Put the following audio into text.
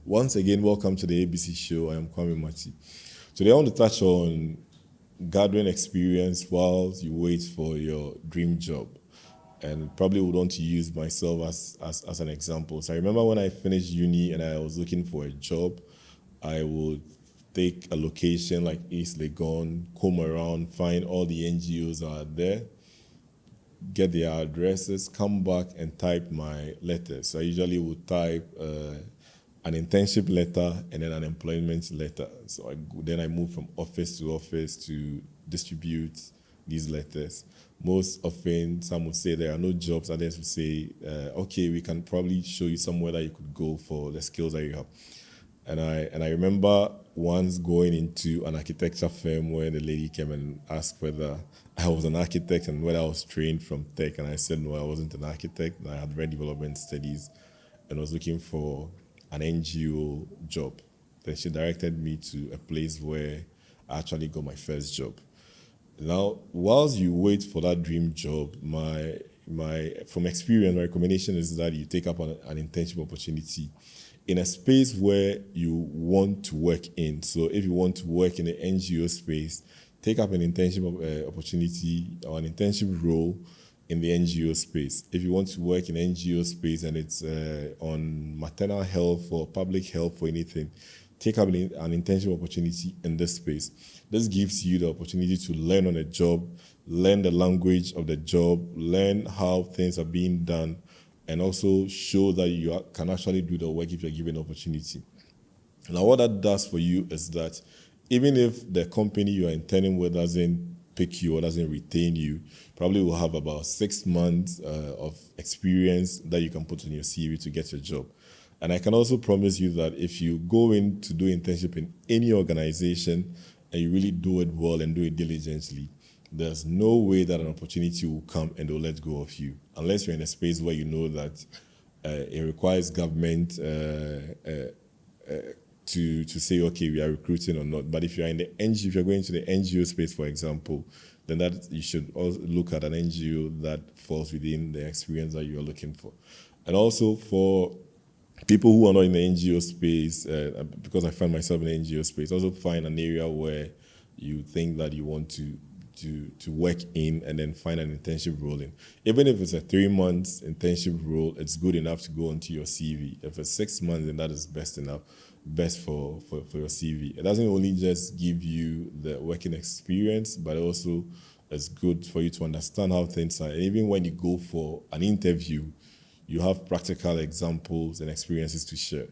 Once again, welcome to the ABC show. I am Kwame Mati. Today, I want to touch on gathering experience while you wait for your dream job. And probably would want to use myself as an example. So I remember when I finished uni and I was looking for a job, I would take a location like East Legon, comb around, find all the NGOs that are there, get their addresses, come back and type my letters. So I usually would type an internship letter and then an employment letter. So then I move from office to distribute these letters. Most often, some would say there are no jobs, others would say, okay, we can probably show you somewhere that you could go for the skills that you have. And I remember once going into an architecture firm where the lady came and asked whether I was an architect and whether I was trained from tech. And I said, no, I wasn't an architect. I had read development studies and was looking for an NGO job. Then she directed me to a place where I actually got my first job. Now, whilst you wait for that dream job, from experience, my recommendation is that you take up an internship opportunity in a space where you want to work in. So if you want to work in the NGO space, take up an internship opportunity or an internship role in the NGO space. If you want to work in NGO space and it's on maternal health or public health or anything, take up an internship opportunity in this space. This gives you the opportunity to learn on the job, learn the language of the job, learn how things are being done, and also show that you can actually do the work if you're given the opportunity. Now, what that does for you is that even if the company you are interning with doesn't pick you or doesn't retain you, probably will have about 6 months of experience that you can put on your CV to get your job. And I can also promise you that if you go in to do internship in any organization and you really do it well and do it diligently, there's no way that an opportunity will come and they'll let go of you, unless you're in a space where you know that it requires government to say, okay, we are recruiting or not. But if you're in the NGO, if you're going to the NGO space, for example, then that you should also look at an NGO that falls within the experience that you're looking for. And also for people who are not in the NGO space, because I find myself in the NGO space, also find an area where you think that you want to work in and then find an internship role in. Even if it's a 3 months internship role, it's good enough to go onto your CV. If it's 6 months, then that is best for your CV. It doesn't only just give you the working experience, but also it's good for you to understand how things are. And even when you go for an interview, you have practical examples and experiences to share.